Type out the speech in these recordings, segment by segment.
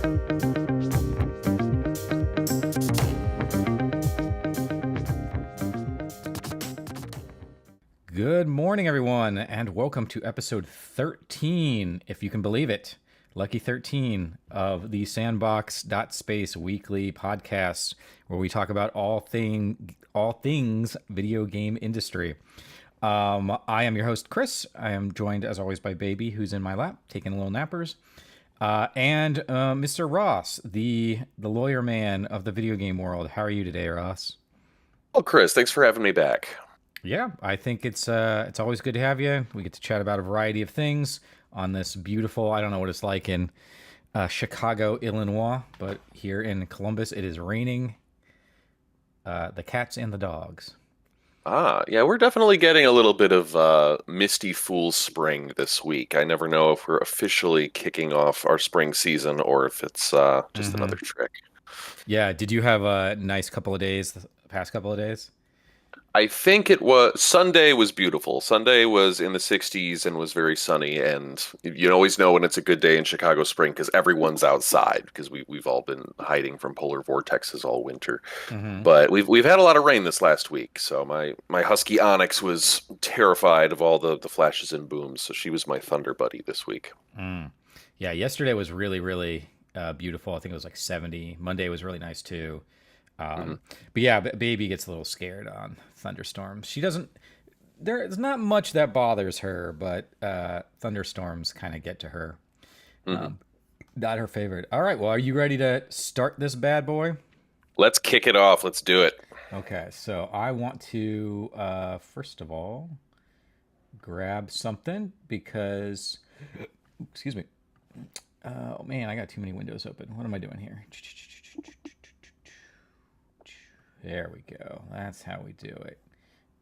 Good morning, everyone, and welcome to episode 13, if you can believe it. Lucky 13 of the Sandbox.Space weekly podcast, where we talk about all things video game industry. I am your host, Chris. I am joined, as always, by Baby, who's in my lap, taking a little nappers. And Mr. Ross, the lawyer man of the video game world. How are you today, Ross? Well, Chris, thanks for having me back. Yeah, I think it's always good to have you. We get to chat about a variety of things on this beautiful, I don't know what it's like in Chicago, Illinois, but here in Columbus, it is raining. The cats and the dogs. Yeah, we're definitely getting a little bit of misty fool spring this week. I never know if we're officially kicking off our spring season or if it's just Mm-hmm. another trick. Yeah, did you have a nice couple of days, the past couple of days? I think it was Sunday was beautiful. Sunday was in the 60s and was very sunny, and you always know when it's a good day in Chicago spring because everyone's outside because we've all been hiding from polar vortexes all winter. Mm-hmm. But we've had a lot of rain this last week, so my husky Onyx was terrified of all the flashes and booms, so she was my thunder buddy this week. Mm. Yeah, yesterday was really, really beautiful. I think it was like 70. Monday was really nice too. Mhm. But yeah, Baby gets a little scared on thunderstorms. She doesn't. There's not much that bothers her, but thunderstorms kind of get to her. Mhm. Not her favorite. All right, well, are you ready to start this bad boy? Let's kick it off. Let's do it. Okay, so I want to first of all grab something because, excuse me. Oh man, I got too many windows open. What am I doing here? There we go. That's how we do it.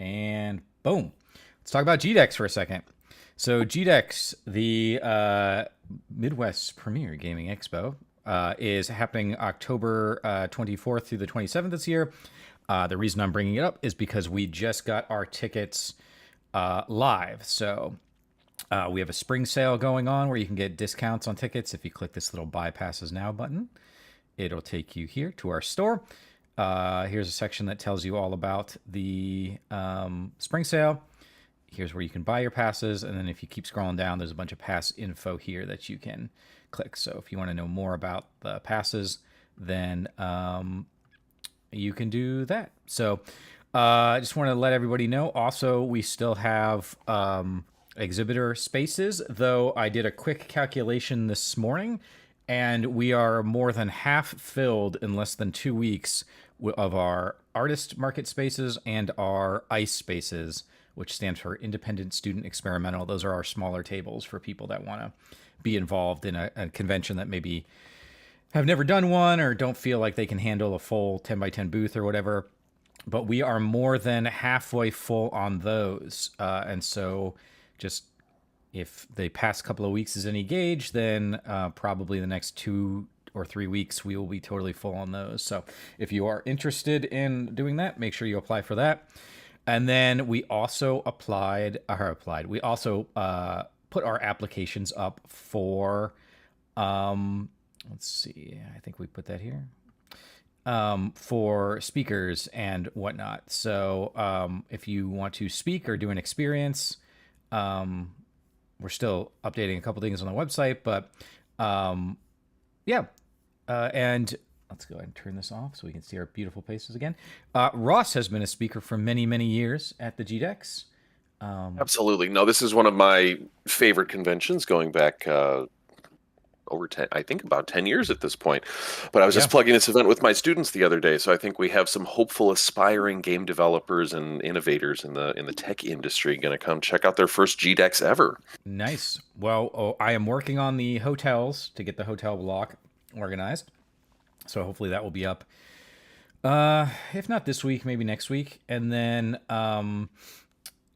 And boom. Let's talk about GDEX for a second. So GDEX, the Midwest's premier gaming expo, is happening October 24th through the 27th this year. The reason I'm bringing it up is because we just got our tickets live. So we have a spring sale going on where you can get discounts on tickets. If you click this little Buy Passes Now button, it'll take you here to our store. Here's a section that tells you all about the spring sale. Here's where you can buy your passes. And then if you keep scrolling down, there's a bunch of pass info here that you can click. So if you want to know more about the passes, then you can do that. So I just want to let everybody know. Also, we still have exhibitor spaces, though I did a quick calculation this morning, and we are more than half filled in less than 2 weeks of our artist market spaces and our ICE spaces, which stands for Independent Student Experimental. Those are our smaller tables for people that want to be involved in a convention that maybe have never done one or don't feel like they can handle a full 10 by 10 booth or whatever. But we are more than halfway full on those. And so just if the past couple of weeks is any gauge, then probably the next 2 or 3 weeks we will be totally full on those. So if you are interested in doing that, make sure you apply for that. And then we also we also put our applications up for let's see, I think we put that here, for speakers and whatnot. So if you want to speak or do an experience, we're still updating a couple things on the website, but yeah. And let's go ahead and turn this off so we can see our beautiful faces again. Ross has been a speaker for many, many years at the GDEX. Absolutely. No, this is one of my favorite conventions going back over 10, I think about 10 years at this point. But I was Yeah. just plugging this event with my students the other day, so I think we have some hopeful, aspiring game developers and innovators in the tech industry going to come check out their first GDEX ever. Nice. Well, I am working on the hotels to get the hotel block organized. So hopefully that will be up. If not this week, maybe next week. And then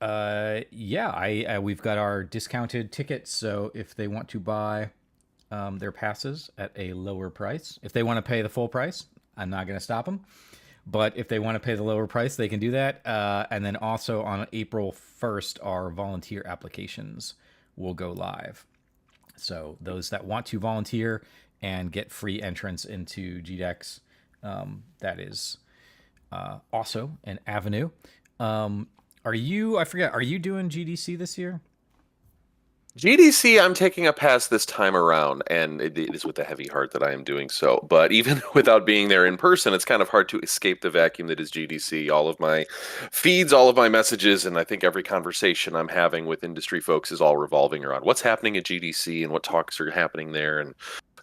yeah, we've got our discounted tickets. So if they want to buy their passes at a lower price, if they want to pay the full price, I'm not going to stop them. But if they want to pay the lower price, they can do that. And then also on April 1st, our volunteer applications will go live. So those that want to volunteer and get free entrance into GDEX, that is also an avenue. Are you? I forget. Are you doing GDC this year? GDC, I'm taking a pass this time around, and it is with a heavy heart that I am doing so. But even without being there in person, it's kind of hard to escape the vacuum that is GDC. All of my feeds, all of my messages, and I think every conversation I'm having with industry folks is all revolving around what's happening at GDC and what talks are happening there and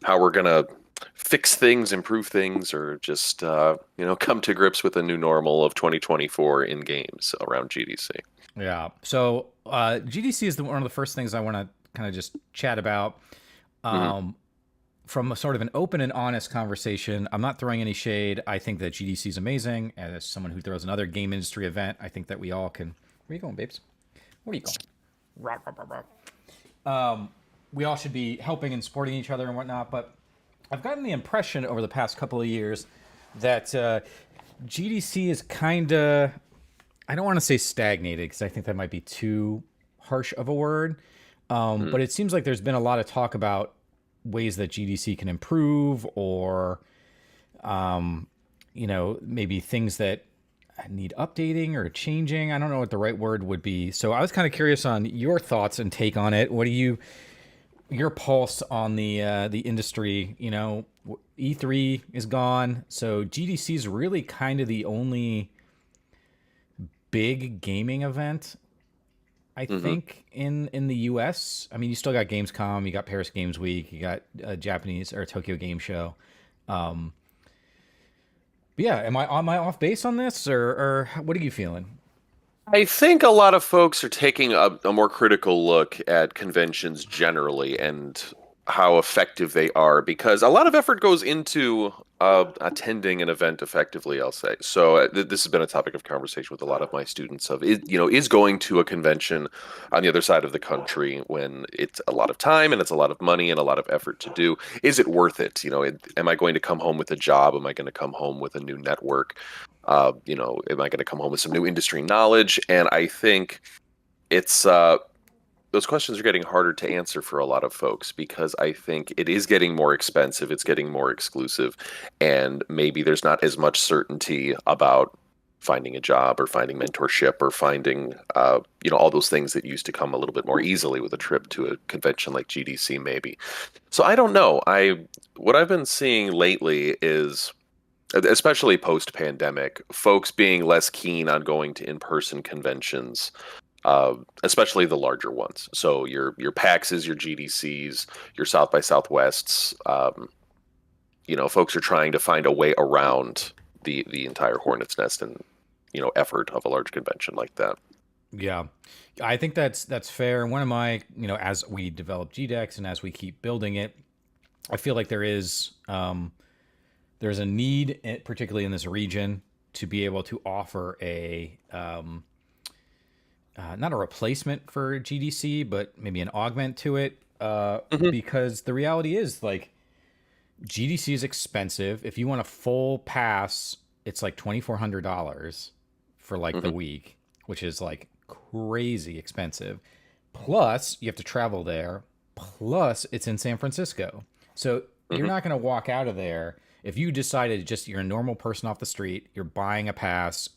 how we're going to fix things, improve things, or just, come to grips with a new normal of 2024 in games around GDC. Yeah. So GDC is one of the first things I want to kind of just chat about. Hmm. From a sort of an open and honest conversation, I'm not throwing any shade. I think that GDC is amazing. As someone who throws another game industry event, I think that we all can. Where are you going, babes? Where are you going? Rah, rah, rah, rah. We all should be helping and supporting each other and whatnot. But I've gotten the impression over the past couple of years that GDC is kind of, I don't want to say stagnated because I think that might be too harsh of a word. But it seems like there's been a lot of talk about ways that GDC can improve or, maybe things that need updating or changing. I don't know what the right word would be. So I was kind of curious on your thoughts and take on it. What do you, your pulse on the industry? E3 is gone. So GDC is really kind of the only big gaming event I Hmm. think in the US. I mean, you still got Gamescom, you got Paris Games Week, you got Japanese or Tokyo Game Show. Um, but yeah, am I off base on this, or what are you feeling? I think a lot of folks are taking a more critical look at conventions generally and how effective they are because a lot of effort goes into attending an event effectively, I'll say. So this has been a topic of conversation with a lot of my students of is going to a convention on the other side of the country when it's a lot of time and it's a lot of money and a lot of effort to do. Is it worth it? Am I going to come home with a job? Am I going to come home with a new network? Am I going to come home with some new industry knowledge? And I think it's those questions are getting harder to answer for a lot of folks because I think it is getting more expensive, it's getting more exclusive, and maybe there's not as much certainty about finding a job or finding mentorship or finding all those things that used to come a little bit more easily with a trip to a convention like GDC maybe. So I don't know. I What I've been seeing lately is especially post pandemic, folks being less keen on going to in person conventions, especially the larger ones. So your PAXs, your GDCs, your South by Southwests. Folks are trying to find a way around the entire hornet's nest and effort of a large convention like that. Yeah, I think that's fair. One of my, as we develop GDEX and as we keep building it, I feel like there's a need, particularly in this region, to be able to offer a not a replacement for GDC, but maybe an augment to it. Hmm. Because the reality is, like, GDC is expensive. If you want a full pass, it's like $2,400 for like the Hmm. week, which is like crazy expensive. Plus, you have to travel there. Plus, it's in San Francisco. So you're Hmm. not going to walk out of there if you decided just you're a normal person off the street, you're buying a pass,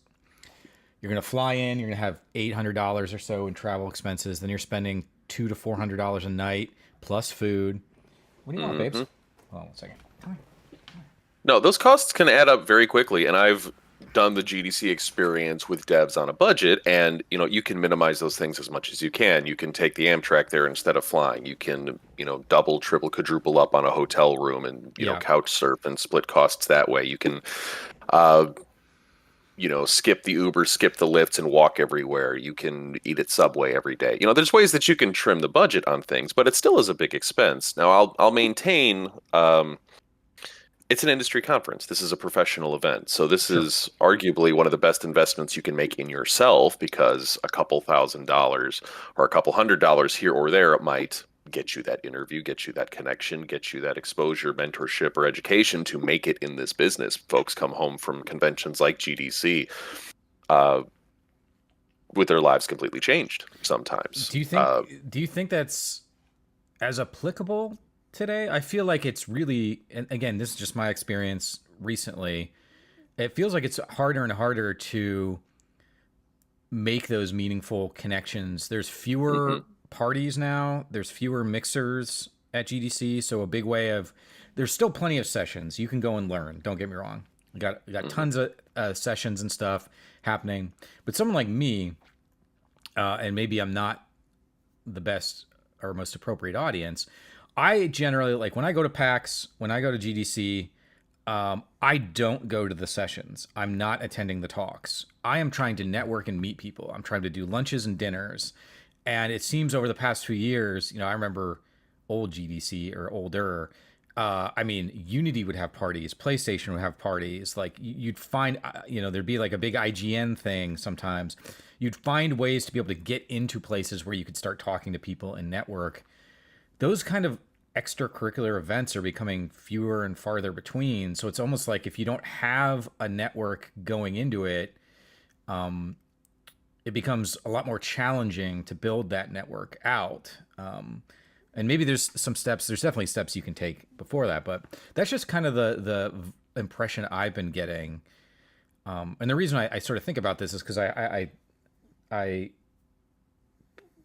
you're going to fly in, you're going to have $800 or so in travel expenses, then you're spending $200 to $400 a night plus food. What do you want, babes? Hmm. Hold on one second. No, those costs can add up very quickly, and I've done the GDC experience with devs on a budget, and you can minimize those things as much as you can. You can take the Amtrak there instead of flying. You can double, triple, quadruple up on a hotel room and Yeah. couch surf and split costs that way. You can uh, skip the Uber, skip the lifts, and walk everywhere. You can eat at Subway every day. There's ways that you can trim the budget on things, but it still is a big expense. Now, I'll maintain. It's an industry conference. This is a professional event. So this Sure. is arguably one of the best investments you can make in yourself because a couple $1,000s or a couple $100 here or there might get you that interview, get you that connection, get you that exposure, mentorship, or education to make it in this business. Folks come home from conventions like GDC uh, with their lives completely changed sometimes. Do you think do you think that's as applicable today. I feel like it's really, and again, this is just my experience recently. It feels like it's harder and harder to make those meaningful connections. There's fewer Hmm. parties now. There's fewer mixers at GDC. So a big way of there's still plenty of sessions you can go and learn. Don't get me wrong. You got Hmm. tons of sessions and stuff happening. But someone like me, and maybe I'm not the best or most appropriate audience. I generally like when I go to PAX, when I go to GDC, I don't go to the sessions. I'm not attending the talks. I am trying to network and meet people. I'm trying to do lunches and dinners. And it seems over the past few years, I remember old GDC or older. I mean, Unity would have parties, PlayStation would have parties. Like you'd find, there'd be like a big IGN thing sometimes. You'd find ways to be able to get into places where you could start talking to people and network. Those kind of extracurricular events are becoming fewer and farther between. So it's almost like if you don't have a network going into it, it becomes a lot more challenging to build that network out. And maybe there's some steps. There's definitely steps you can take before that, but that's just kind of the impression I've been getting. And the reason I sort of think about this is because I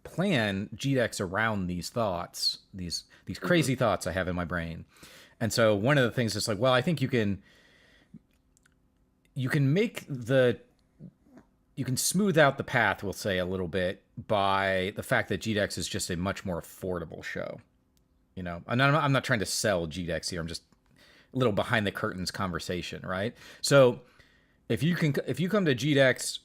plan GDEX around these thoughts, these Hmm. crazy thoughts I have in my brain. And so one of the things is like, well, I think you can make the you can smooth out the path, we'll say a little bit by the fact that GDEX is just a much more affordable show. I'm not trying to sell GDEX here. I'm just a little behind the curtains conversation, right? So if you come to GDEX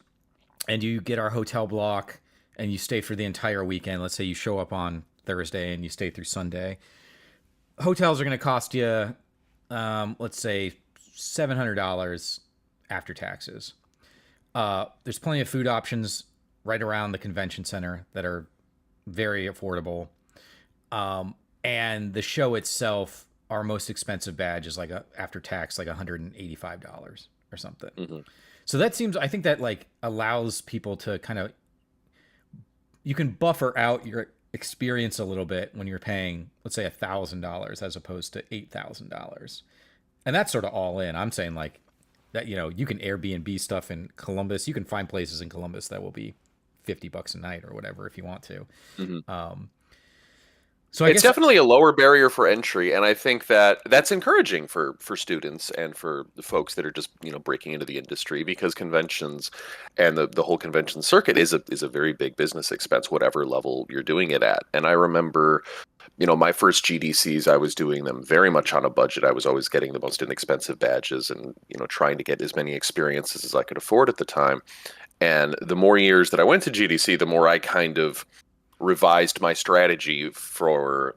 and you get our hotel block and you stay for the entire weekend, let's say you show up on Thursday and you stay through Sunday, hotels are going to cost you, let's say, $700 after taxes. There's plenty of food options right around the convention center that are very affordable. And the show itself, our most expensive badge is after tax, like $185 or something. Hmm. So that seems, I think that like allows people to kind of, you can buffer out your experience a little bit when you're paying, let's say, $1,000 as opposed to $8,000. And that's sort of all in. I'm saying like that, you can Airbnb stuff in Columbus. You can find places in Columbus that will be $50 a night or whatever if you want to. Hmm. So I It's guess, definitely a lower barrier for entry, and I think that that's encouraging for students and for the folks that are just breaking into the industry, because conventions and the whole convention circuit is a very big business expense, whatever level you're doing it at. And I remember, my first GDCs, I was doing them very much on a budget. I was always getting the most inexpensive badges and trying to get as many experiences as I could afford at the time. And the more years that I went to GDC, the more I kind of revised my strategy for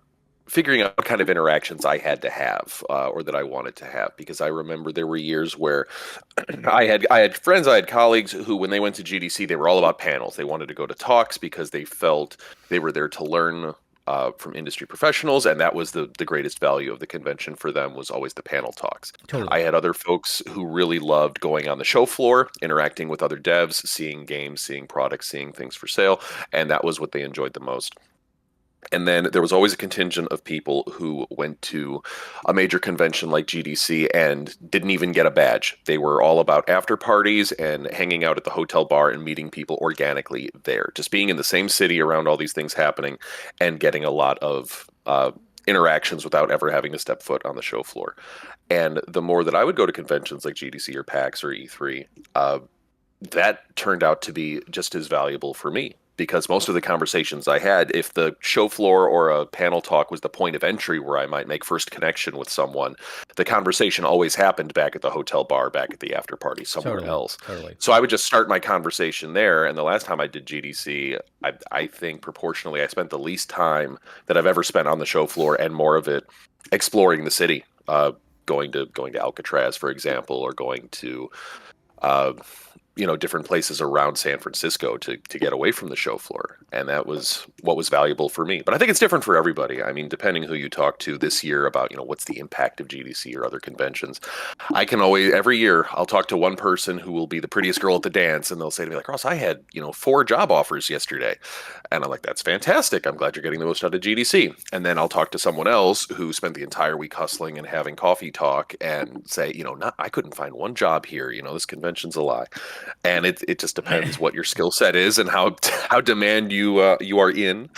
figuring out what kind of interactions I had to have, or that I wanted to have. Because I remember there were years where I had friends, I had colleagues who, when they went to GDC, they were all about panels. They wanted to go to talks because they felt they were there to learn from industry professionals, and that was the greatest value of the convention for them, was always the panel talks. I totally. had other folks who really loved going on the show floor, interacting with other devs, seeing games, seeing products, seeing things for sale, and that was what they enjoyed the most. And then there was always a contingent of people who went to a major convention like GDC and didn't even get a badge. They were all about after parties and hanging out at the hotel bar and meeting people organically there, just being in the same city around all these things happening and getting a lot of interactions without ever having to step foot on the show floor. And the more that I would go to conventions like GDC or PAX or E3, that turned out to be just as valuable for me, because most of the conversations I had, if the show floor or a panel talk was the point of entry where I might make first connection with someone, the conversation always happened back at the hotel bar, back at the after party, somewhere Totally. else. Totally. So I would just start my conversation there. And the last time I did GDC, I think proportionally I spent the least time that I've ever spent on the show floor, and more of it exploring the city, going to Alcatraz, for example, or going to uh, different places around San Francisco to get away from the show floor. And that was what was valuable for me. But I think it's different for everybody. I mean, depending who you talk to this year about, what's the impact of GDC or other conventions. I can always, every year, I'll talk to one person who will be the prettiest girl at the dance, and they'll say to me, like, Ross, I had, 4 job offers yesterday. And I'm like, that's fantastic. I'm glad you're getting the most out of GDC. And then I'll talk to someone else who spent the entire week hustling and having coffee talk and say, I couldn't find one job here. This convention's a lie. And it just depends what your skill set is and how demand you are in.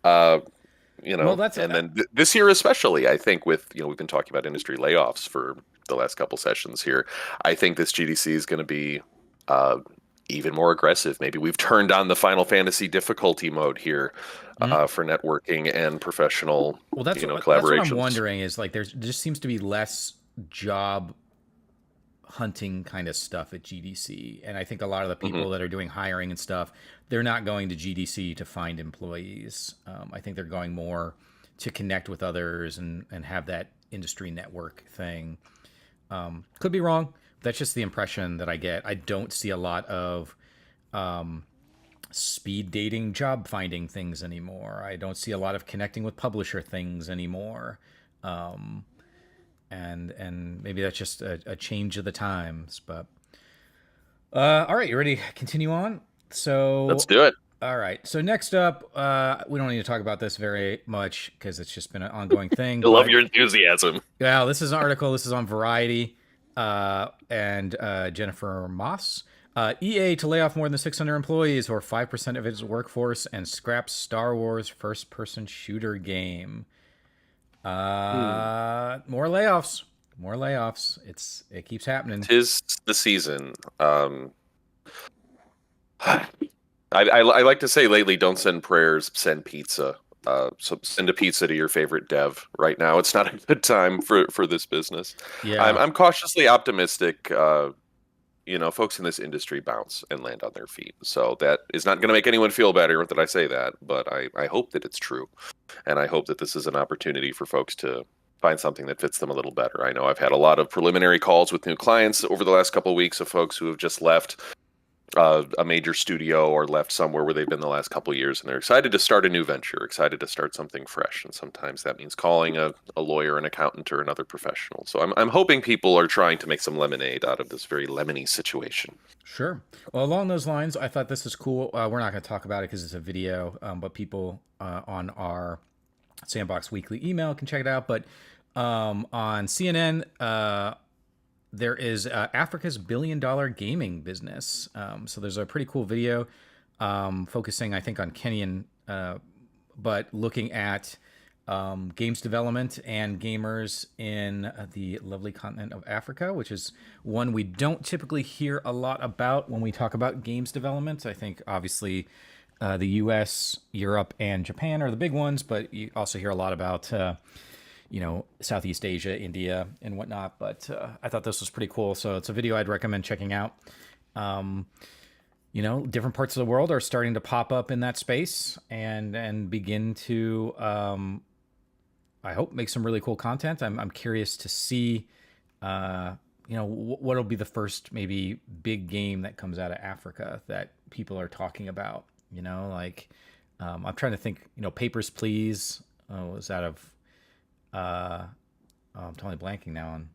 Well, that's and then this year especially, I think with we've been talking about industry layoffs for the last couple sessions here. I think this GDC is going to be even more aggressive. Maybe we've turned on the Final Fantasy difficulty mode here for networking and professional collaborations. That's what I'm wondering is like there just seems to be less job hunting kind of stuff at GDC, and I think a lot of the people that are doing hiring and stuff, they're not going to GDC to find employees. I think they're going more to connect with others and have that industry network thing. Could be wrong. That's just the impression that I get. I don't see a lot of speed dating job finding things anymore. I don't see a lot of connecting with publisher things anymore. And maybe that's just a change of the times. But all right, you ready to continue on? So let's do it. All right. So next up, we don't need to talk about this very much because it's just been an ongoing thing. I love your enthusiasm. Well, this is an article. This is on Variety and Jennifer Moss. EA to lay off more than 600 employees or 5% of its workforce and scrap Star Wars first-person shooter game. More layoffs. It keeps happening. 'Tis the season. I like to say lately, don't send prayers, send pizza. So send a pizza to your favorite dev right now. It's not a good time for this business. Yeah. I'm cautiously optimistic. Folks in this industry bounce and land on their feet. So that is not going to make anyone feel better that I say that, but I hope that it's true. And I hope that this is an opportunity for folks to find something that fits them a little better. I know I've had a lot of preliminary calls with new clients over the last couple of weeks of folks who have just left a major studio or left somewhere where they've been the last couple of years, and they're excited to start a new venture, excited to start something fresh. And sometimes that means calling a lawyer, an accountant, or another professional. So I'm hoping people are trying to make some lemonade out of this very lemony situation. Sure. Well, along those lines, I thought this is cool. We're not going to talk about it because it's a video, but people on our Sandbox Weekly email can check it out. But on CNN, there is Africa's billion-dollar gaming business. So there's a pretty cool video focusing, I think, on Kenyan, but looking at games development and gamers in the lovely continent of Africa, which is one we don't typically hear a lot about when we talk about games development. I think, obviously, the US, Europe, and Japan are the big ones, but you also hear a lot about Southeast Asia, India, and whatnot. But I thought this was pretty cool. So it's a video I'd recommend checking out. Different parts of the world are starting to pop up in that space and begin to, I hope, make some really cool content. I'm curious to see, what'll be the first maybe big game that comes out of Africa that people are talking about. I'm trying to think. Papers, Please was out of. I'm totally blanking now on.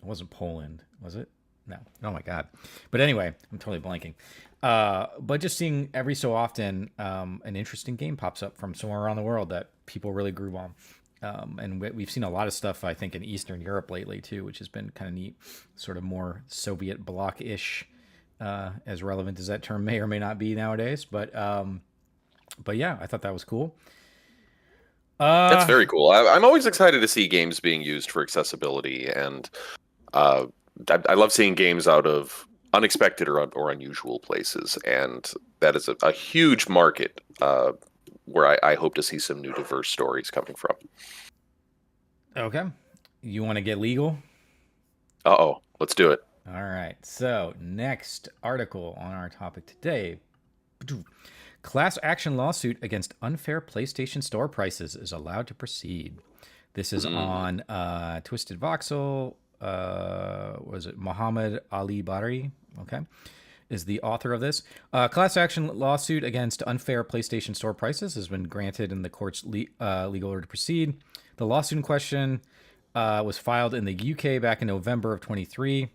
It wasn't Poland, was it? No. Oh my God. But anyway, I'm totally blanking. But just seeing every so often an interesting game pops up from somewhere around the world that people really grew on. And we've seen a lot of stuff, I think, in Eastern Europe lately too, which has been kind of neat. Sort of more Soviet bloc-ish, as relevant as that term may or may not be nowadays. But yeah, I thought that was cool. That's very cool. I'm always excited to see games being used for accessibility, and I love seeing games out of unexpected or unusual places, and that is a huge market where I hope to see some new diverse stories coming from. Okay. You want to get legal? Uh-oh. Let's do it. All right. So next article on our topic today. Class action lawsuit against unfair PlayStation Store prices is allowed to proceed. This is on Twisted Voxel, was it Muhammad Ali Bari? Okay, is the author of this. Class action lawsuit against unfair PlayStation Store prices has been granted in the court's legal order to proceed. The lawsuit in question was filed in the UK back in November of 23.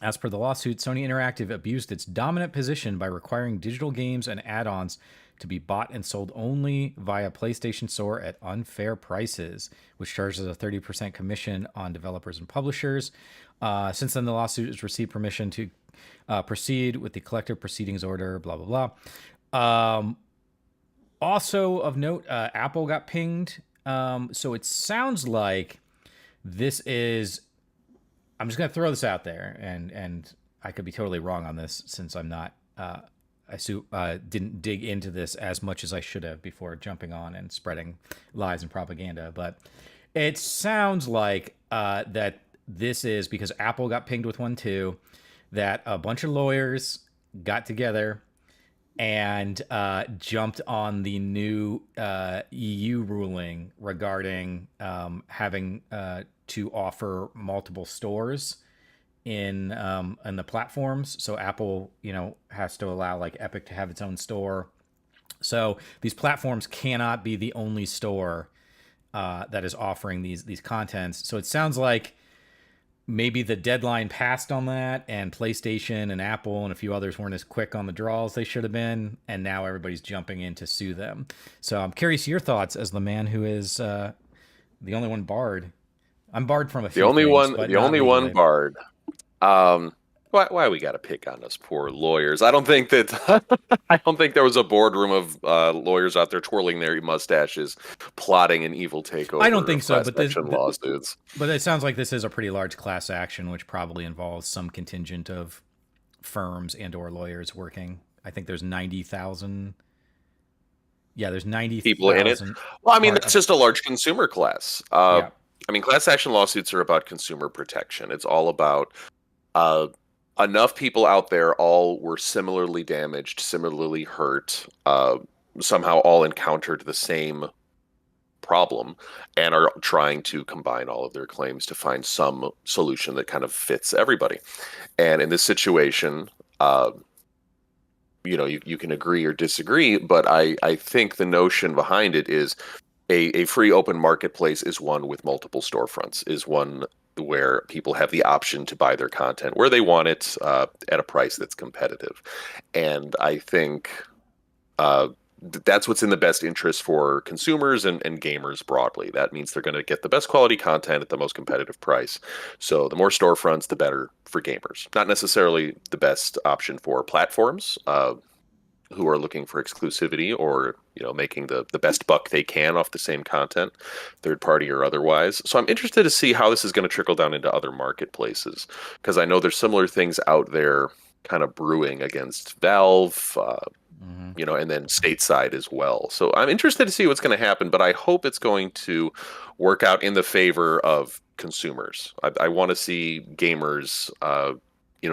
As per the lawsuit, Sony Interactive abused its dominant position by requiring digital games and add-ons to be bought and sold only via PlayStation Store at unfair prices, which charges a 30% commission on developers and publishers. Since then, the lawsuit has received permission to proceed with the collective proceedings order, blah, blah, blah. Also of note, Apple got pinged. So it sounds like this is... I'm just going to throw this out there, and I could be totally wrong on this since I'm not... didn't dig into this as much as I should have before jumping on and spreading lies and propaganda. But it sounds like that this is because Apple got pinged with one too, that a bunch of lawyers got together and jumped on the new EU ruling regarding having to offer multiple stores in the platforms. So Apple, has to allow like Epic to have its own store. So these platforms cannot be the only store that is offering these contents. So it sounds like maybe the deadline passed on that, and PlayStation and Apple and a few others weren't as quick on the draw as they should have been, and now everybody's jumping in to sue them. So I'm curious your thoughts as the man who is the only one barred. I'm barred from a few things, but the only one barred. Why we got to pick on us poor lawyers? I don't think that I don't think there was a boardroom of lawyers out there twirling their mustaches, plotting an evil takeover. I don't think so, but lawsuits. But it sounds like this is a pretty large class action, which probably involves some contingent of firms and/or lawyers working. I think there's 90,000. Yeah, there's 90,000 people in it. Well, I mean, that's just a large consumer class. Yeah. I mean, class action lawsuits are about consumer protection. It's all about enough people out there all were similarly damaged, similarly hurt, somehow all encountered the same problem and are trying to combine all of their claims to find some solution that kind of fits everybody. And in this situation, you can agree or disagree, but I think the notion behind it is a free open marketplace is one with multiple storefronts, is one where people have the option to buy their content where they want it at a price that's competitive. And I think that's what's in the best interest for consumers and gamers broadly. That means they're going to get the best quality content at the most competitive price. So the more storefronts, the better for gamers. Not necessarily the best option for platforms who are looking for exclusivity or making the best buck they can off the same content, third party or otherwise. So I'm interested to see how this is going to trickle down into other marketplaces, because I know there's similar things out there kind of brewing against Valve, and then stateside as well. So I'm interested to see what's going to happen, but I hope it's going to work out in the favor of consumers. I want to see gamers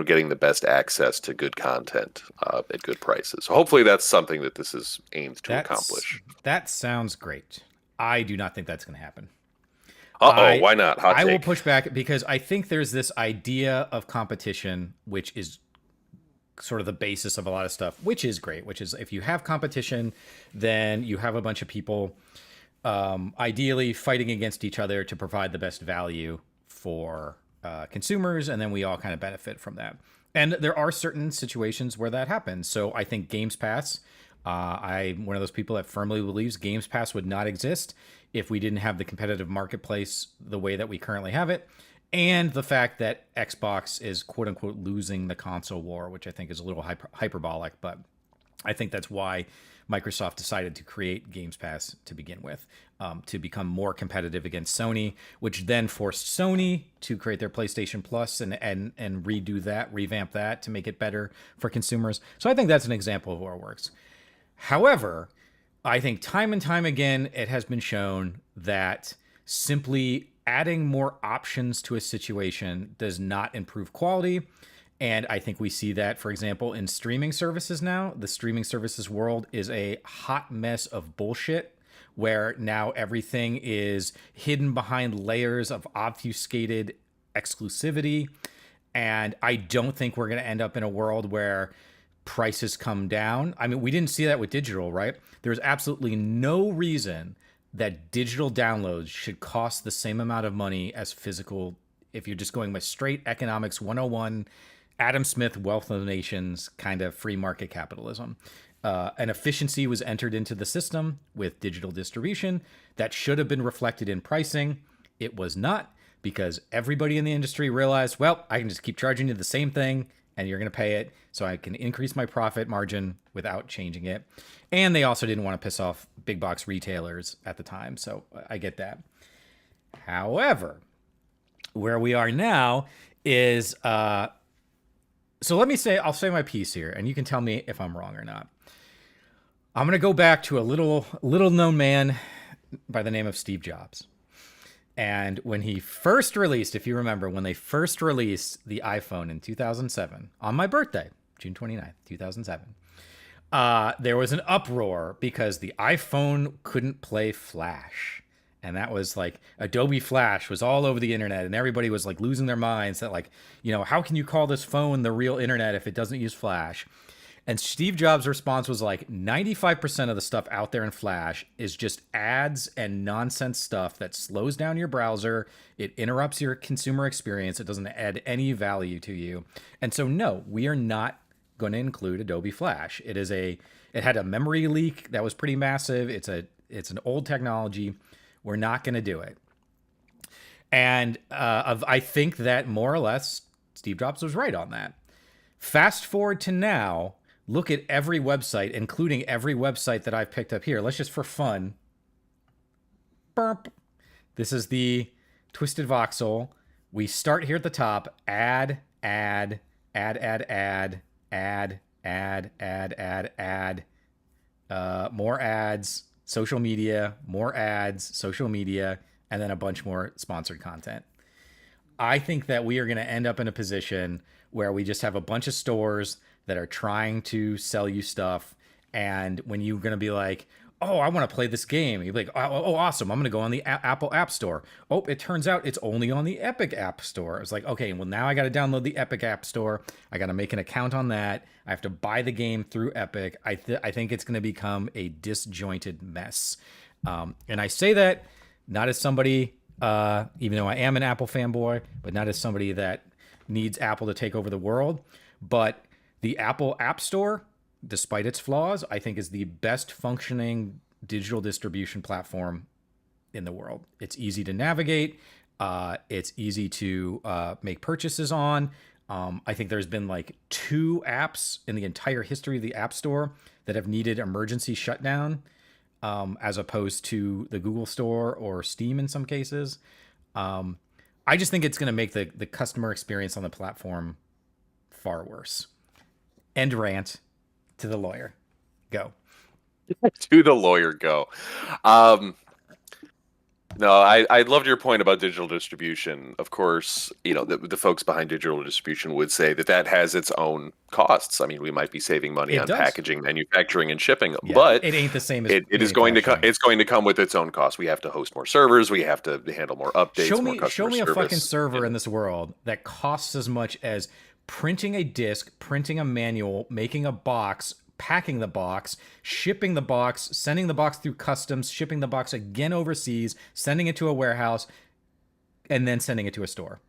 getting the best access to good content at good prices. So hopefully that's something that this is aimed to accomplish. That sounds great. I do not think that's going to happen. Why not? Hot take. I will push back because I think there's this idea of competition, which is sort of the basis of a lot of stuff, which is great, which is if you have competition, then you have a bunch of people ideally fighting against each other to provide the best value for consumers, and then we all kind of benefit from that. And there are certain situations where that happens. So I think Games Pass, I'm one of those people that firmly believes Games Pass would not exist if we didn't have the competitive marketplace the way that we currently have it, and the fact that Xbox is quote unquote losing the console war, which I think is a little hyperbolic, but I think that's why Microsoft decided to create Games Pass to begin with, to become more competitive against Sony, which then forced Sony to create their PlayStation Plus and redo that, revamp that to make it better for consumers. So I think that's an example of where it works. However, I think time and time again, it has been shown that simply adding more options to a situation does not improve quality. And I think we see that, for example, in streaming services now. The streaming services world is a hot mess of bullshit, where now everything is hidden behind layers of obfuscated exclusivity. And I don't think we're going to end up in a world where prices come down. I mean, we didn't see that with digital, right? There's absolutely no reason that digital downloads should cost the same amount of money as physical if you're just going with straight economics 101, Adam Smith, Wealth of Nations kind of free market capitalism. An efficiency was entered into the system with digital distribution that should have been reflected in pricing. It was not, because everybody in the industry realized, well, I can just keep charging you the same thing and you're going to pay it, so I can increase my profit margin without changing it. And they also didn't want to piss off big box retailers at the time, so I get that. However, where we are now is, so let me say, I'll say my piece here, and you can tell me if I'm wrong or not. I'm going to go back to a little known man by the name of Steve Jobs. And when he first released, if you remember, when they first released the iPhone in 2007, on my birthday, June 29th, 2007, there was an uproar because the iPhone couldn't play Flash. And that was like, Adobe Flash was all over the internet, and everybody was like losing their minds that, like, you know, how can you call this phone the real internet if it doesn't use Flash? And Steve Jobs' response was like, 95% of the stuff out there in Flash is just ads and nonsense stuff that slows down your browser. It interrupts your consumer experience. It doesn't add any value to you. And so, no, we are not going to include Adobe Flash. It had a memory leak that was pretty massive. It's an old technology. We're not going to do it. And I think that more or less Steve Jobs was right on that. Fast forward to now. Look at every website, including every website that I've picked up here. Let's just, for fun. Burp. This is the Twisted Voxel. We start here at the top. Add, more ads, social media, more ads, social media, and then a bunch more sponsored content. I think that we are going to end up in a position where we just have a bunch of stores that are trying to sell you stuff. And when you're going to be like, oh, I want to play this game, you'll be like, oh, awesome, I'm going to go on the Apple App Store. Oh, it turns out it's only on the Epic App Store. It's like, okay, well, now I got to download the Epic App Store. I got to make an account on that. I have to buy the game through Epic. I think it's going to become a disjointed mess. And I say that not as somebody, even though I am an Apple fanboy, but not as somebody that needs Apple to take over the world. But the Apple App Store, despite its flaws, I think is the best functioning digital distribution platform in the world. It's easy to navigate. It's easy to make purchases on. I think there's been like 2 apps in the entire history of the App Store that have needed emergency shutdown, as opposed to the Google Store or Steam in some cases. I just think it's going to make the customer experience on the platform far worse. End rant. To the lawyer. Go. To the lawyer, go. No, I loved your point about digital distribution. Of course, you know, the folks behind digital distribution would say that has its own costs. I mean, we might be saving money on packaging, manufacturing, and shipping, but it ain't the same as it is going to it's going to come with its own costs. We have to host more servers. We have to handle more updates. Show me a fucking server in this world that costs as much as printing a disc, printing a manual, making a box, packing the box, shipping the box, sending the box through customs, shipping the box again overseas, sending it to a warehouse, and then sending it to a store.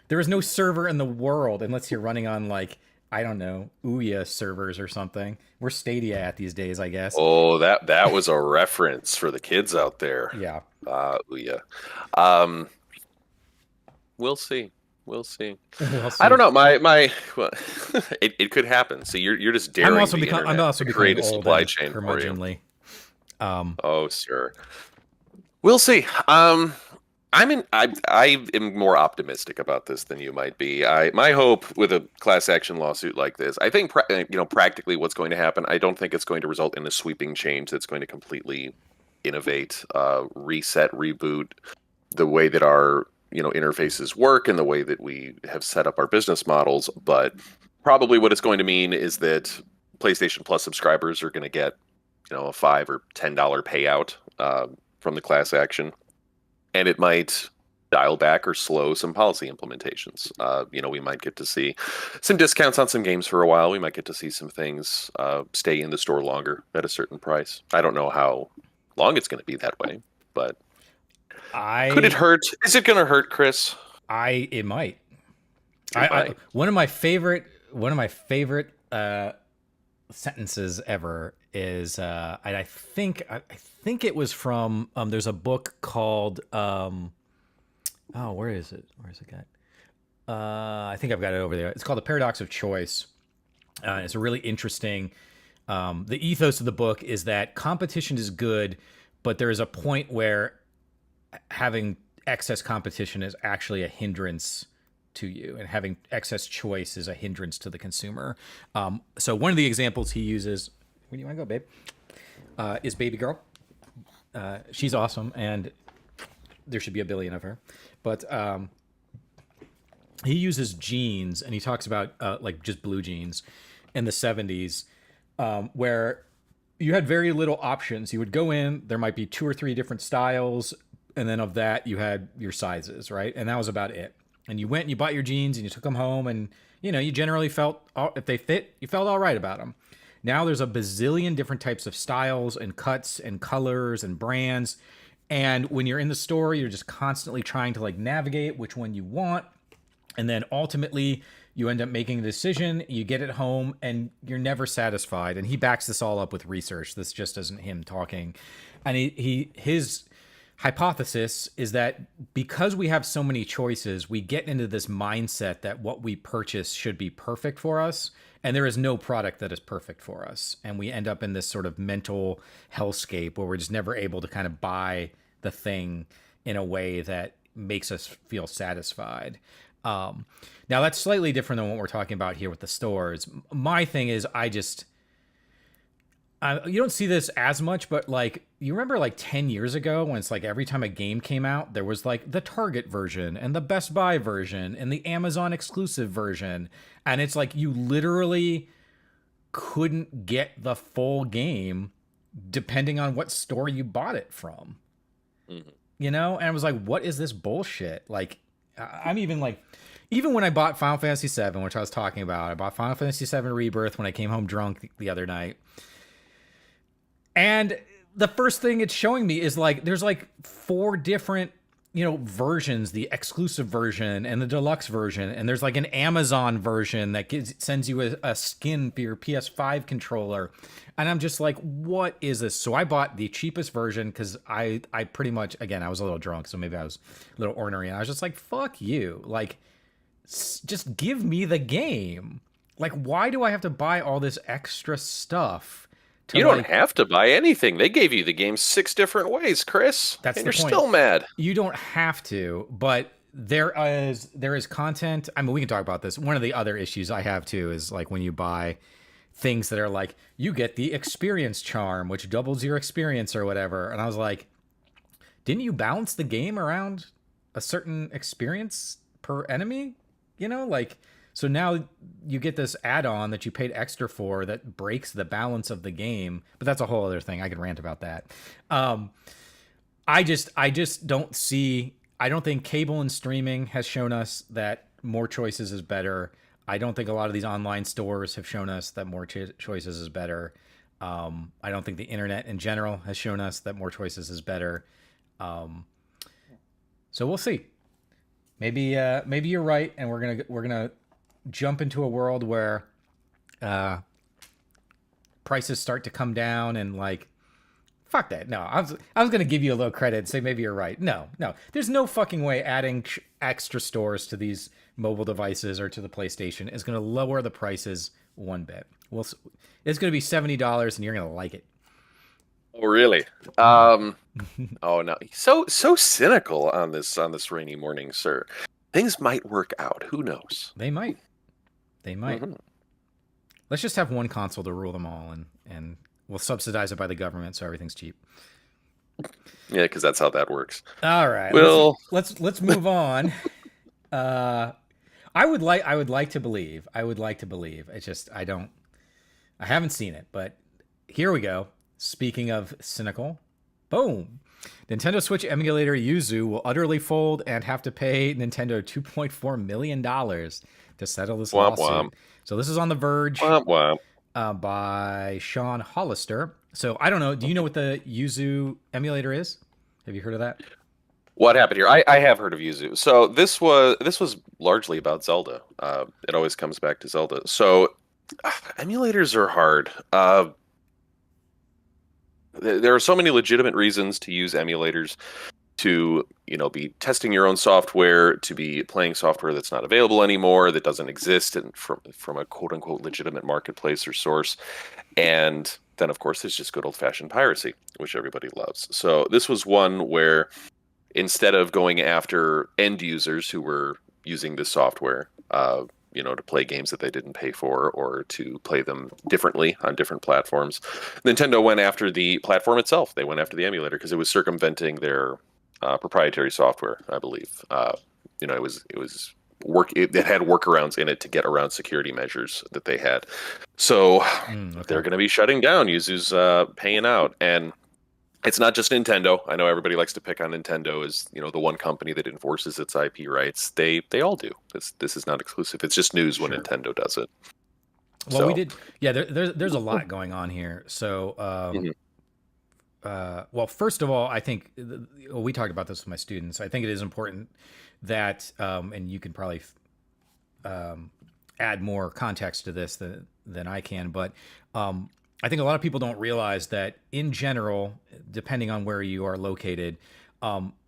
There is no server in the world, unless you're running on, like, I don't know, Ouya servers or something. We're Stadia at these days, I guess. Oh, that was a reference for the kids out there. Yeah. Ouya. We'll see. We'll see. We'll see. I don't know. Well, it could happen. See, you're just daring I'm also the internet to becoming create a old supply and chain for you. curmudgeonly. Oh, sir. We'll see. I am more optimistic about this than you might be. My hope with a class action lawsuit like this, I think practically what's going to happen. I don't think it's going to result in a sweeping change that's going to completely innovate, reset, reboot the way that our interfaces work and the way that we have set up our business models. But probably what it's going to mean is that PlayStation Plus subscribers are going to get a $5 or $10 payout from the class action, and it might dial back or slow some policy implementations. We might get to see some discounts on some games for a while. We might get to see some things stay in the store longer at a certain price. I don't know how long it's going to be that way, but could it hurt? Is it going to hurt, Chris? It might. It might. One of my favorite sentences ever is, and I think it was from there's a book called where is it? Where's it got? I think I've got it over there. It's called The Paradox of Choice. It's a really interesting. The ethos of the book is that competition is good, but there is a point where having excess competition is actually a hindrance to you, and having excess choice is a hindrance to the consumer. So one of the examples he uses, where do you want to go, babe? Is Baby Girl. She's awesome, and there should be a billion of her. But he uses jeans, and he talks about like just blue jeans in the 70s, where you had very little options. You would go in, there might be 2 or 3 different styles, and then of that you had your sizes, right? And that was about it. And you went and you bought your jeans and you took them home, and you generally felt, if they fit, you felt all right about them. Now there's a bazillion different types of styles and cuts and colors and brands. And when you're in the store, you're just constantly trying to like navigate which one you want. And then ultimately you end up making a decision, you get it home, and you're never satisfied. And he backs this all up with research. This just isn't him talking. And his hypothesis is that because we have so many choices, we get into this mindset that what we purchase should be perfect for us. And there is no product that is perfect for us. And we end up in this sort of mental hellscape where we're just never able to kind of buy the thing in a way that makes us feel satisfied. Now that's slightly different than what we're talking about here with the stores. My thing is, you don't see this as much, but like, you remember like 10 years ago when it's like every time a game came out, there was like the Target version and the Best Buy version and the Amazon exclusive version. And it's like you literally couldn't get the full game depending on what store you bought it from. Mm-hmm. And I was like, what is this bullshit? Like, I'm even like, even when I bought Final Fantasy VII, which I was talking about, I bought Final Fantasy VII Rebirth when I came home drunk the other night. And the first thing it's showing me is like, there's like 4 different, versions, the exclusive version and the deluxe version. And there's like an Amazon version that sends you a skin for your PS5 controller. And I'm just like, what is this? So I bought the cheapest version because I pretty much, again, I was a little drunk, so maybe I was a little ornery. And I was just like, fuck you. Like, just give me the game. Like, why do I have to buy all this extra stuff? You don't have to buy anything. They gave you the game 6 different ways, Chris. That's and the you're point. Still mad. You don't have to, but there is content. I mean, we can talk about this. One of the other issues I have too is like when you buy things that are like, you get the experience charm, which doubles your experience or whatever. And I was like, didn't you balance the game around a certain experience per enemy? So now you get this add-on that you paid extra for that breaks the balance of the game. But that's a whole other thing. I could rant about that. I just don't see... I don't think cable and streaming has shown us that more choices is better. I don't think a lot of these online stores have shown us that more choices is better. I don't think the internet in general has shown us that more choices is better. So we'll see. Maybe you're right, and we're gonna jump into a world where prices start to come down, and like, fuck that. No, I was gonna give you a little credit and say maybe you're right. No, there's no fucking way adding extra stores to these mobile devices or to the PlayStation is gonna lower the prices one bit. Well, it's gonna be $70, and you're gonna like it. Oh, really? Oh no, so cynical on this rainy morning, sir. Things might work out. Who knows? They might. Mm-hmm. Let's just have one console to rule them all, and we'll subsidize it by the government, so everything's cheap. Yeah, because that's how that works. All right. Well, let's move on. I would like to believe. It's just I haven't seen it, but here we go. Speaking of cynical, boom. Nintendo Switch emulator Yuzu will utterly fold and have to pay Nintendo $2.4 million to settle this Womp womp. lawsuit. So this is on The Verge Womp womp. by Sean Hollister. So I don't know. Do you know what the Yuzu emulator is? Have you heard of that? What happened here? I have heard of Yuzu. So this was largely about Zelda. It always comes back to Zelda. So emulators are hard. There are so many legitimate reasons to use emulators to, be testing your own software, to be playing software that's not available anymore, that doesn't exist and from a quote unquote legitimate marketplace or source. And then of course there's just good old fashioned piracy, which everybody loves. So this was one where instead of going after end users who were using this software, to play games that they didn't pay for or to play them differently on different platforms, Nintendo went after the platform itself. They went after the emulator because it was circumventing their proprietary software, I believe. It was work. It had workarounds in it to get around security measures that they had. So Okay. they're going to be shutting down. Yuzu's paying out, and it's not just Nintendo. I know everybody likes to pick on Nintendo as the one company that enforces its IP rights. They all do. This is not exclusive. It's just news when Sure. Nintendo does it. Well, we So did. Yeah, there's a lot going on here. So, mhm. well, first of all, I think we talked about this with my students. I think it is important that, and you can probably add more context to this than I can, but I think a lot of people don't realize that in general, depending on where you are located,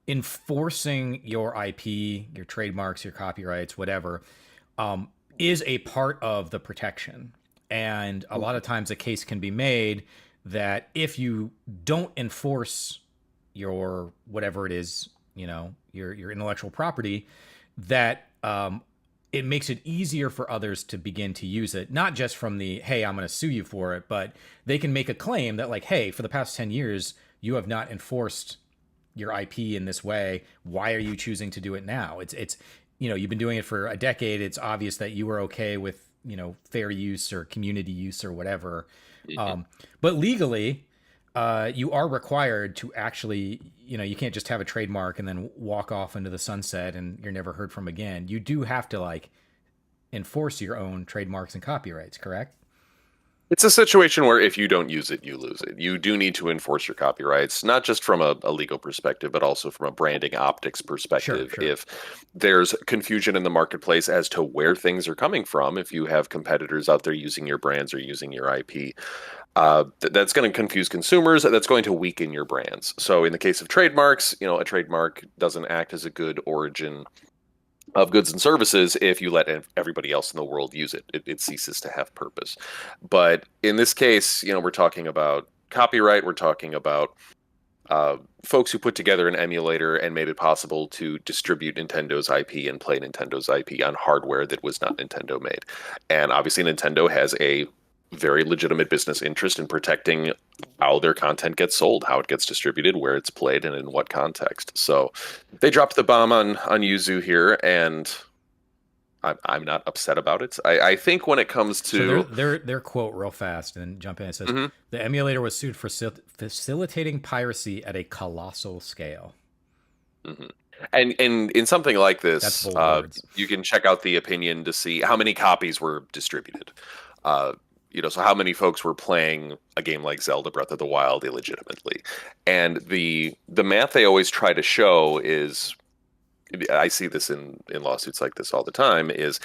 enforcing your IP, your trademarks, your copyrights, whatever, is a part of the protection. And a lot of times a case can be made that if you don't enforce your whatever it is, your intellectual property, that it makes it easier for others to begin to use it, not just from the, hey, I'm going to sue you for it, but they can make a claim that like, hey, for the past 10 years, you have not enforced your IP in this way. Why are you choosing to do it now? It's you've been doing it for a decade. It's obvious that you were okay with, fair use or community use or whatever. But legally, you are required to actually, you can't just have a trademark and then walk off into the sunset and you're never heard from again. You do have to like enforce your own trademarks and copyrights, correct? It's a situation where if you don't use it, you lose it. You do need to enforce your copyrights, not just from a legal perspective, but also from a branding optics Sure, perspective. sure. If there's confusion in the marketplace as to where things are coming from, if you have competitors out there using your brands or using your IP, that's going to confuse consumers. That's going to weaken your brands. So in the case of trademarks, a trademark doesn't act as a good origin of goods and services if you let everybody else in the world use it. It ceases to have purpose. But in this case, we're talking about copyright. We're talking about folks who put together an emulator and made it possible to distribute Nintendo's IP and play Nintendo's IP on hardware that was not Nintendo made. And obviously Nintendo has a very legitimate business interest in protecting how their content gets sold, how it gets distributed, where it's played, and in what context. So they dropped the bomb on Yuzu here, and I'm not upset about it. I think when it comes So to their quote real fast and then jump in. It says Mhm. the emulator was sued for facilitating piracy at a colossal scale. Mhm. And in something like That's this, bold words. you can check out the opinion to see how many copies were distributed. Uh, so how many folks were playing a game like Zelda Breath of the Wild illegitimately? And the math they always try to show is, I see this in lawsuits like this all the time, is,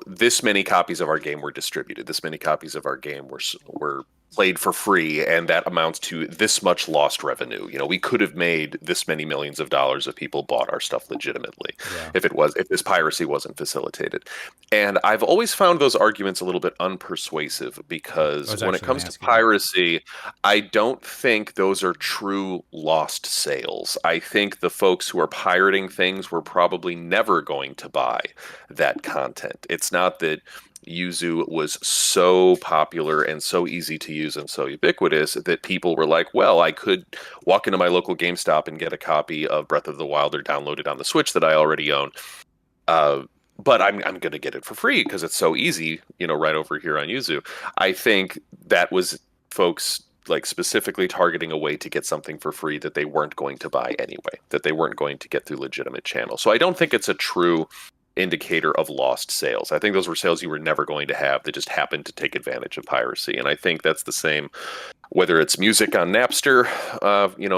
this many copies of our game were distributed, this many copies of our game were played for free, and that amounts to this much lost revenue. We could have made this many millions of dollars if people bought our stuff legitimately, Yeah. if this piracy wasn't facilitated. And I've always found those arguments a little bit unpersuasive I because was when it actually going comes to to ask you that. piracy, I don't think those are true lost sales. I think the folks who are pirating things were probably never going to buy that content. It's not that Yuzu was so popular and so easy to use and so ubiquitous that people were like, well, I could walk into my local GameStop and get a copy of Breath of the Wild or download it on the Switch that I already own. But I'm going to get it for free because it's so easy, right over here on Yuzu. I think that was folks like specifically targeting a way to get something for free that they weren't going to buy anyway, that they weren't going to get through legitimate channels. So I don't think it's a true indicator of lost sales. I think those were sales you were never going to have that just happened to take advantage of piracy. And I think that's the same whether it's music on Napster,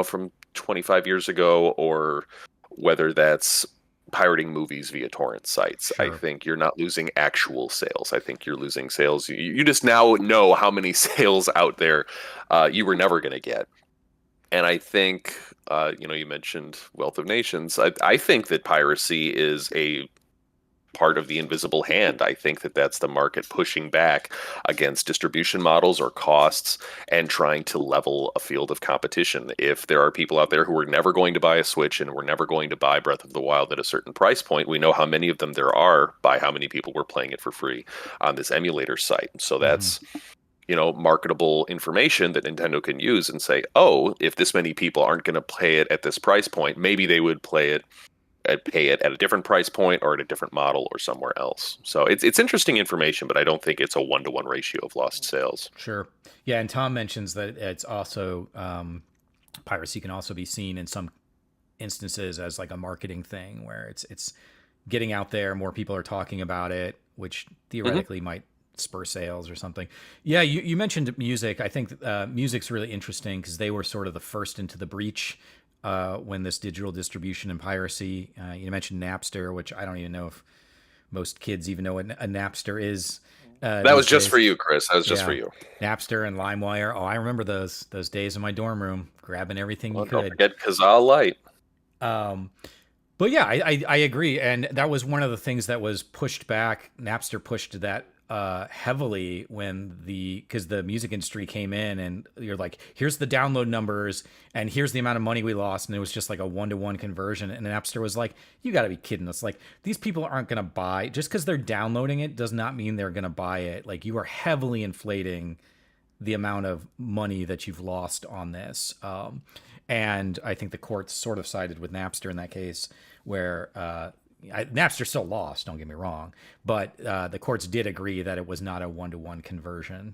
from 25 years ago, or whether that's pirating movies via torrent sites. I Sure. think you're not losing actual sales. I think you're losing sales. You just now know how many sales out there you were never going to get. And I think, you mentioned Wealth of Nations. I think that piracy is a part of the invisible hand. I think that that's the market pushing back against distribution models or costs and trying to level a field of competition. If there are people out there who are never going to buy a Switch and were never going to buy Breath of the Wild at a certain price point, we know how many of them there are by how many people were playing it for free on this emulator site. So that's marketable information that Nintendo can use and say, oh, if this many people aren't going to play it at this price point, maybe they would pay it at a different price point or at a different model or somewhere else. So it's interesting information, but I don't think it's a 1-to-1 ratio of lost sales. Sure. Yeah, and Tom mentions that it's also piracy can also be seen in some instances as like a marketing thing where it's getting out there, more people are talking about it, which theoretically might spur sales or something. Yeah, you mentioned music. I think music's really interesting because they were sort of the first into the breach when this digital distribution and piracy. You mentioned Napster, which I don't even know if most kids even know what a Napster is. That was just for you, Chris. That was just for you. Napster and LimeWire. Oh, I remember those days in my dorm room, grabbing everything you could. Don't forget Kazaa Lite. But yeah, I agree, and that was one of the things that was pushed back. Napster pushed that heavily because the music industry came in and you're like, here's the download numbers and here's the amount of money we lost, and it was just like a 1-to-1 conversion. And Napster was like, you got to be kidding us! Like, these people aren't going to buy just because they're downloading it does not mean they're going to buy it. Like, you are heavily inflating the amount of money that you've lost on this. And I think the courts sort of sided with Napster in that case, where Napster still lost, don't get me wrong, but the courts did agree that it was not a 1-to-1 conversion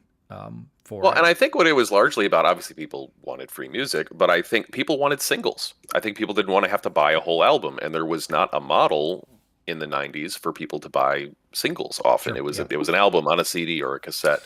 for and I think what it was largely about, obviously people wanted free music, but I think people wanted singles. I think people didn't want to have to buy a whole album, and there was not a model in the 90s for people to buy singles often. It was an album on a CD or a cassette.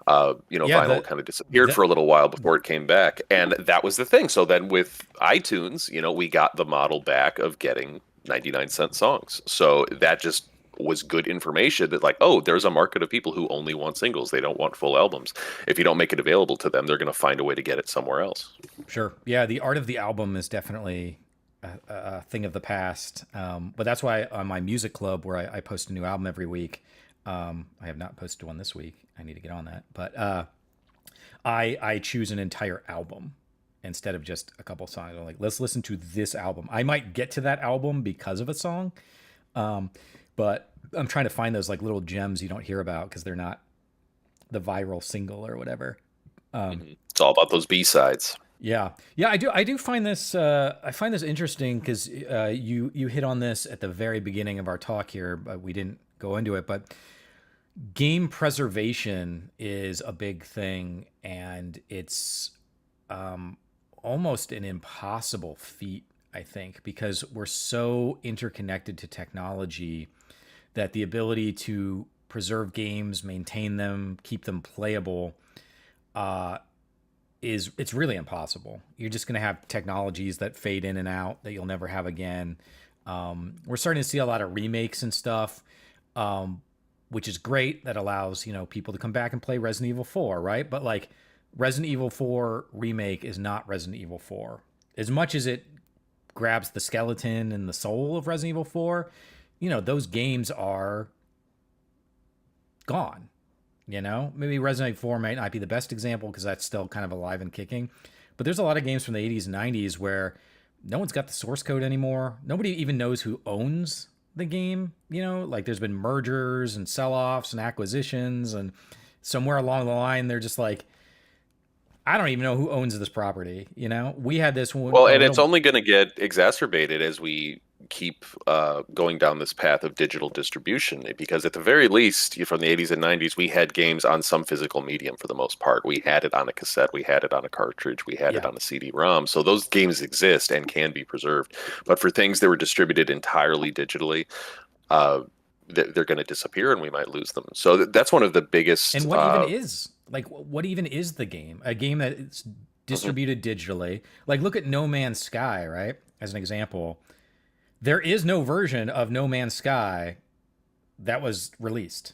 Vinyl kind of disappeared for a little while before it came back, and that was the thing. So then with iTunes, we got the model back of getting 99-cent songs. So that just was good information that, like, oh, there's a market of people who only want singles. They don't want full albums. If you don't make it available to them, they're going to find a way to get it somewhere else. Sure. Yeah, the art of the album is definitely a thing of the past. But that's why on my music club, where I post a new album every week, I have not posted one this week. I need to get on that. But I choose an entire album instead of just a couple songs. I'm like, let's listen to this album. I might get to that album because of a song, but I'm trying to find those like little gems you don't hear about because they're not the viral single or whatever. It's all about those B-sides. Yeah, I do find this. I find this interesting because you hit on this at the very beginning of our talk here, but we didn't go into it. But game preservation is a big thing, and it's almost an impossible feat, I think, because we're so interconnected to technology that the ability to preserve games, maintain them, keep them playable, it's really impossible. You're just going to have technologies that fade in and out that you'll never have again. We're starting to see a lot of remakes and stuff, which is great. That allows people to come back and play Resident Evil 4, right? But like, Resident Evil 4 remake is not Resident Evil 4. As much as it grabs the skeleton and the soul of Resident Evil 4, those games are gone. Maybe Resident Evil 4 might not be the best example because that's still kind of alive and kicking. But there's a lot of games from the 80s and 90s where no one's got the source code anymore. Nobody even knows who owns the game. Like, there's been mergers and sell-offs and acquisitions, and somewhere along the line they're just like, I don't even know who owns this property. We had this one. Well, and it's only going to get exacerbated as we keep going down this path of digital distribution, because at the very least, from the 80s and 90s, we had games on some physical medium for the most part. We had it on a cassette, we had it on a cartridge, we had it Yeah. on a CD-ROM. So those games exist and can be preserved. But for things that were distributed entirely digitally, uh, they're going to disappear and we might lose them. So that's one of the biggest. And what even is like what even is the game? A game that's Mhm, distributed digitally. Like look at No Man's Sky, right? As an example. There is no version of No Man's Sky that was released.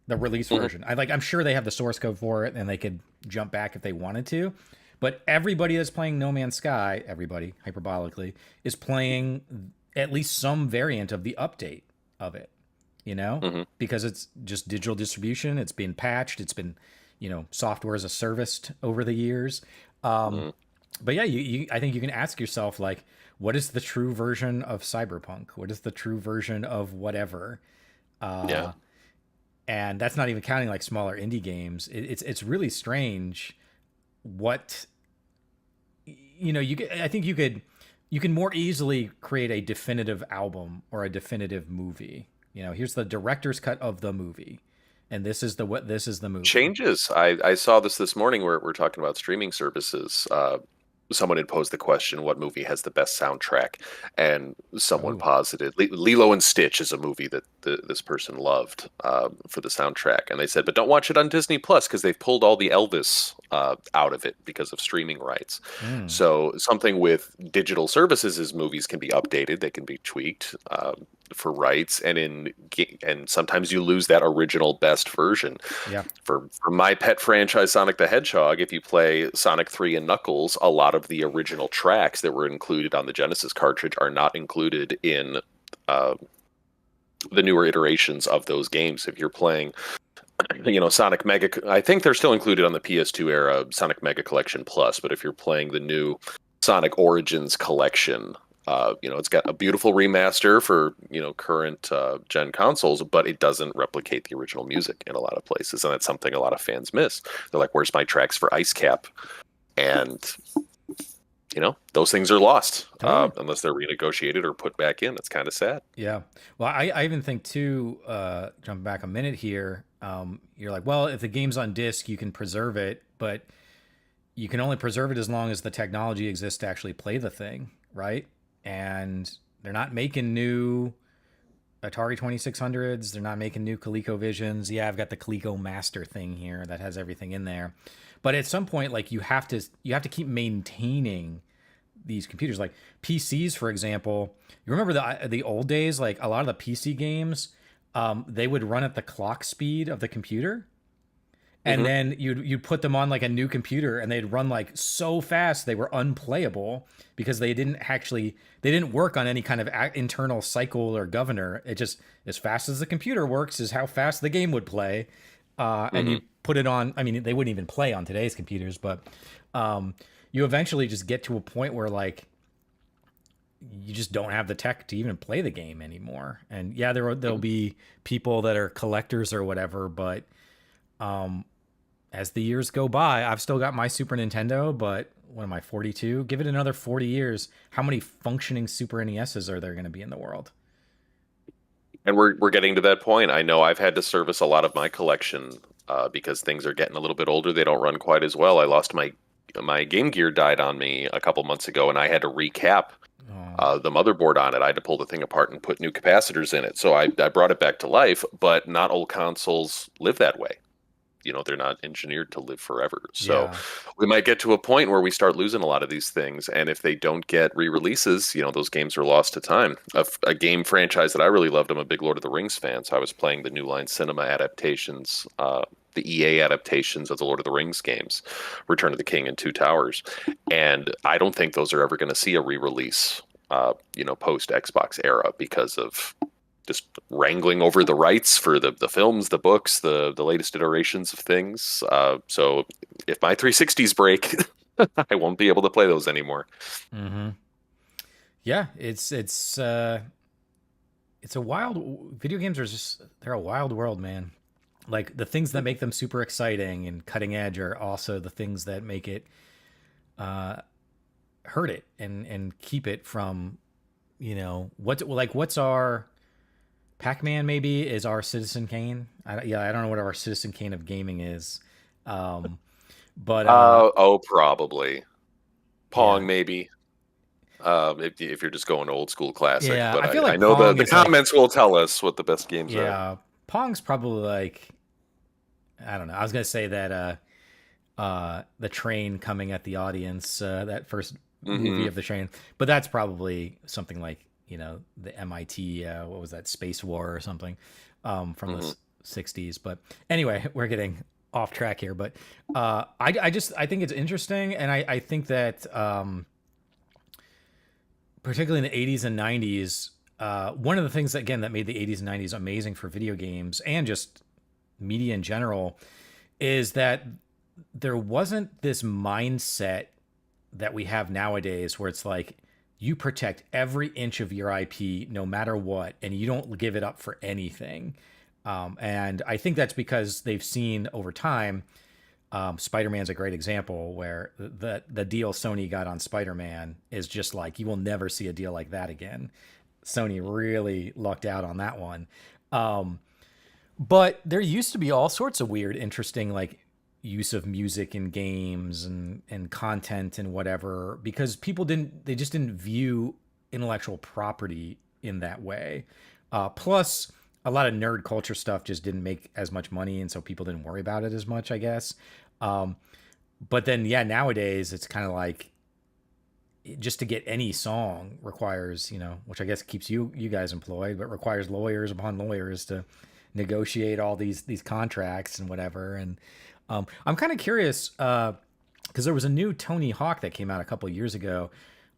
The release mhm. version. I'm sure they have the source code for it and they could jump back if they wanted to. But everybody that's playing No Man's Sky, everybody hyperbolically, is playing at least some variant of the update of it, you know? Mhm. Because it's just digital distribution, it's been patched, it's been, software as a service over the years. Um, Mhm. but yeah, I think you can ask yourself like, what is the true version of Cyberpunk? What is the true version of whatever? Yeah. Uh, and that's not even counting like smaller indie games. It's really strange what I think you can more easily create a definitive album or a definitive movie. Here's the director's cut of the movie, and this is the movie. Changes. I saw this morning where we're talking about streaming services. Someone had posed the question, what movie has the best soundtrack? And someone Oh, posited Lilo and Stitch is a movie that this person loved for the soundtrack. And they said, but don't watch it on Disney Plus because they've pulled all the Elvis out of it because of streaming rights. mm, So something with digital services is movies can be updated, they can be tweaked for rights, and sometimes you lose that original best version. yeah, For my pet franchise, Sonic the Hedgehog, if you play Sonic 3 and Knuckles, a lot of the original tracks that were included on the Genesis cartridge are not included in uh, the newer iterations of those games. If you're playing, Sonic Mega, I think they're still included on the PS2 era Sonic Mega Collection Plus, but if you're playing the new Sonic Origins Collection, it's got a beautiful remaster for current gen consoles, but it doesn't replicate the original music in a lot of places, and that's something a lot of fans miss. They're like, "Where's my tracks for Ice Cap?" And those things are lost totally. unless they're renegotiated or put back in. It's kind of sad. Yeah. Well, I even think too, jumping back a minute here, you're like, well, if the game's on disc, you can preserve it, but you can only preserve it as long as the technology exists to actually play the thing, right? And they're not making new Atari 2600s. They're not making new ColecoVisions. Yeah, I've got the Coleco Master thing here that has everything in there. But at some point, like you have to keep maintaining these computers, like PCs, for example. You remember the old days, like a lot of the PC games, they would run at the clock speed of the computer, and Hmm. then you'd put them on like a new computer and they'd run like so fast they were unplayable because they didn't work on any kind of internal cycle or governor. It just, as fast as the computer works is how fast the game would play. And Hmm. you put it on, I mean, they wouldn't even play on today's computers, but you eventually just get to a point where like you just don't have the tech to even play the game anymore. And yeah, there'll be people that are collectors or whatever, but um, as the years go by, I've still got my Super Nintendo, but what am I, 42? Give it another 40 years. How many functioning Super NESs are there going to be in the world? And we're getting to that point. I know I've had to service a lot of my collection because things are getting a little bit older. They don't run quite as well. I lost my Game Gear died on me a couple months ago, and I had to recap Oh, the motherboard on it. I had to pull the thing apart and put new capacitors in it. So I brought it back to life, but not all consoles live that way. They're not engineered to live forever. So yeah. we might get to a point where we start losing a lot of these things. And if they don't get re-releases, those games are lost to time. A game franchise that I really loved, I'm a big Lord of the Rings fan. So I was playing the New Line Cinema adaptations, the EA adaptations of the Lord of the Rings games, Return of the King and Two Towers. And I don't think those are ever going to see a re-release, post Xbox era because of just wrangling over the rights for the films, the books, the latest iterations of things. So if my 360s break, I won't be able to play those anymore. Mm-hmm. Yeah, it's a wild, video games are just, they're a wild world, man. Like the things that make them super exciting and cutting edge are also the things that make it uh hurt it and keep it from what's our Pac-Man maybe is our Citizen Kane. I don't know what our Citizen Kane of gaming is. Um, but Oh, probably yeah, Pong, maybe. If you're just going old school classic, yeah, but I feel I like know Pong the is like, comments will tell us what the best games are. yeah, Pong's probably like, I don't know. I was gonna say that the train coming at the audience, that first movie Hmm. of the train, but that's probably something like the MIT, what was that, Space War or something, from the Hmm. 60s. But anyway, we're getting off track here. But I think it's interesting, and I think that particularly in the 80s and 90s, one of the things that, again, that made the 80s and 90s amazing for video games and just media in general is that there wasn't this mindset that we have nowadays where it's like you protect every inch of your IP no matter what, and you don't give it up for anything. And I think that's because they've seen over time. Spider-Man's a great example where the deal Sony got on Spider-Man is just like you will never see a deal like that again. Sony really lucked out on that one. Um, but there used to be all sorts of weird, interesting, like use of music in games and content and whatever, because they just didn't view intellectual property in that way. Plus, a lot of nerd culture stuff just didn't make as much money, and so people didn't worry about it as much, I guess. Um, but then, yeah, nowadays it's kind of like just to get any song requires, which I guess keeps you guys employed, but requires lawyers upon lawyers to negotiate all these contracts and whatever. And I'm kind of curious because there was a new Tony Hawk that came out a couple years ago.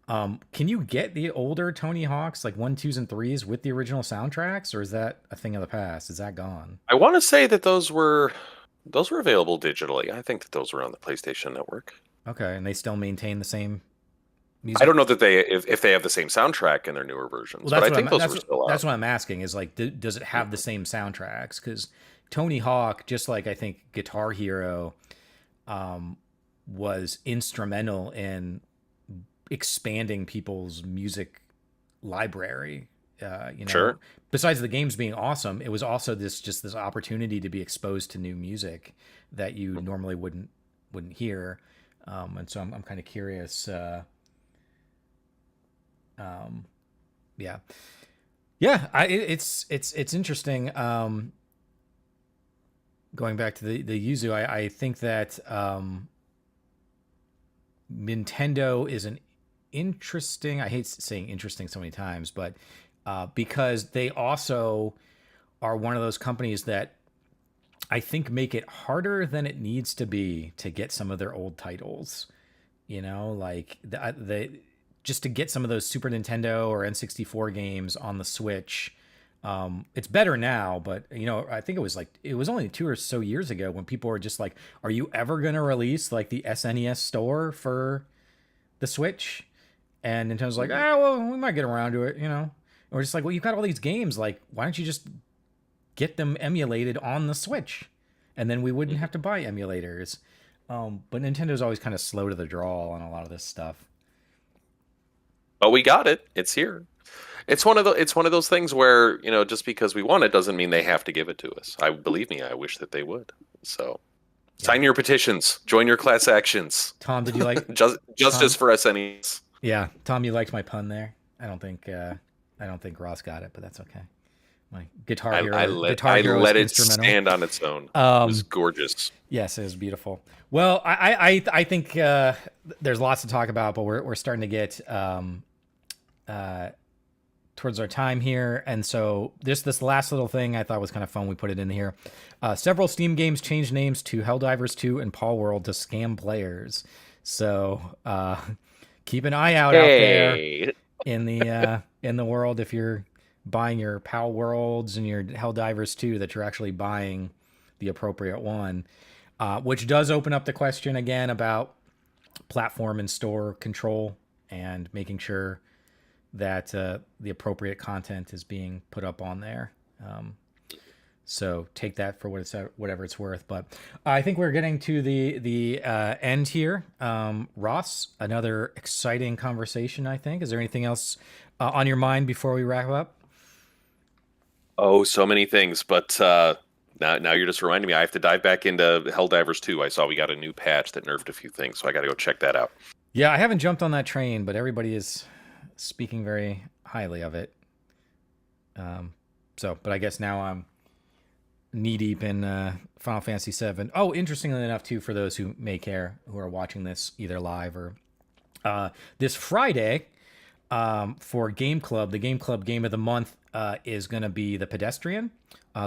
Can you get the older Tony Hawks, like 1, 2s, and 3s, with the original soundtracks, or is that a thing of the past? Is that gone? I want to say that those were available digitally. I think that those were on the PlayStation Network. Okay, and they still maintain the same I don't music. know that if they have the same soundtrack in their newer Well, versions, but I think those were still out. that's what I'm asking is like, does it have the Mhm. same soundtracks? Because Tony Hawk, just like I think Guitar Hero, um, was instrumental in expanding people's music library. Uh, you know, Sure. Besides the games being awesome, it was also this opportunity to be exposed to new music that you Mhm. normally wouldn't hear. And so I'm kind of curious. Um, yeah, yeah. It's interesting. Going back to the Yuzu, I think that Nintendo is an interesting. I hate saying interesting so many times, but because they also are one of those companies that I think make it harder than it needs to be to get some of their old titles. Like the just to get some of those Super Nintendo or N64 games on the Switch. It's better now, but I think it was only 2 or so years ago when people were just like, "Are you ever gonna release like the SNES store for the Switch?" And Nintendo's like, Mhm. "Ah, well, we might get around to it." And we're just like, "Well, you've got all these games. Like, why don't you just get them emulated on the Switch, and then we wouldn't Mhm. have to buy emulators." But Nintendo's always kind of slow to the draw on a lot of this stuff. But we got it. It's here. It's one of those things where, just because we want it doesn't mean they have to give it to us. I believe me, I wish that they would. So Yeah. sign your petitions, join your class actions. Tom, did you like Justice Tom? for SNES. Yeah, Tom, you liked my pun there. I don't think Ross got it, but that's okay. My I, I let Guitar I Hero is let it instrumental. stand on its own. It was Um, gorgeous. yes, it was beautiful. Well, I think there's lots to talk about, but we're starting to get uh, towards our time here, and so this last little thing I thought was kind of fun. We put it in here. Several Steam games changed names to Helldivers 2 and Paul World to scam players. So keep an eye out there Hey. in the world if you're buying your Pal Worlds and your Helldivers 2 that you're actually buying the appropriate one. Which does open up the question again about platform and store control and making sure that the appropriate content is being put up on there. Um, So take that for whatever it's worth. But I think we're getting to the end here. Ross, another exciting conversation, I think. Is there anything else on your mind before we wrap up? Oh, so many things, but now you're just reminding me. I have to dive back into Helldivers 2. I saw we got a new patch that nerfed a few things, so I got to go check that out. Yeah, I haven't jumped on that train, but everybody is speaking very highly of it. But I guess now I'm knee deep in Final Fantasy VII. Oh, interestingly enough, too, for those who may care, who are watching this either live or this Friday for Game Club, the Game Club game of the month is going to be The Pedestrian,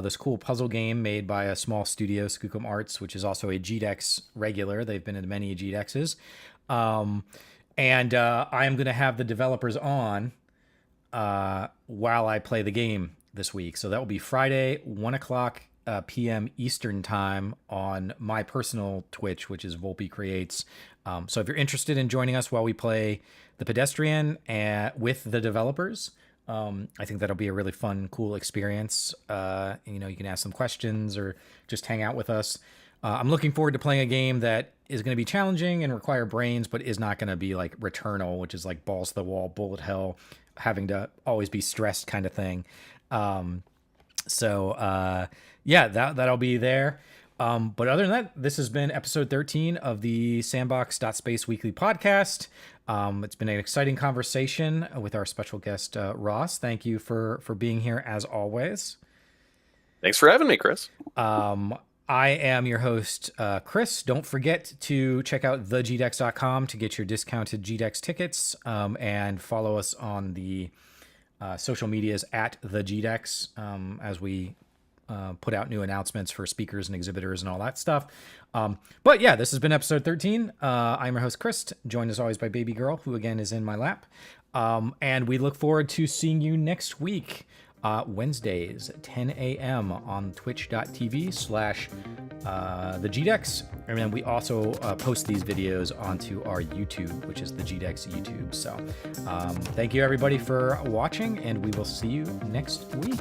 this cool puzzle game made by a small studio, Skookum Arts, which is also a GDEX regular. They've been in many GDEXs. And I am going to have the developers on while I play the game this week. So that will be Friday, 1 o'clock p.m. Eastern time on my personal Twitch, which is Volpe Creates. So if you're interested in joining us while we play The Pedestrian with the developers, I think that'll be a really fun, cool experience. You can ask some questions or just hang out with us. I'm looking forward to playing a game that is going to be challenging and require brains, but is not going to be like Returnal, which is like balls to the wall, bullet hell, having to always be stressed kind of thing. That'll be there. But other than that, this has been episode 13 of the Sandbox.Space weekly podcast. It's been an exciting conversation with our special guest, Ross. Thank you for being here as always. Thanks for having me, Chris. I am your host, Chris. Don't forget to check out thegdex.com to get your discounted GDEX tickets, and follow us on the social medias at thegdex as we put out new announcements for speakers and exhibitors and all that stuff. But yeah, this has been episode 13. I'm your host, Chris, joined as always by Baby Girl, who again is in my lap. And we look forward to seeing you next week. Wednesdays, 10 a.m. on twitch.tv/the GDEX. And then we also post these videos onto our YouTube, which is the GDEX YouTube. So thank you everybody for watching, and we will see you next week.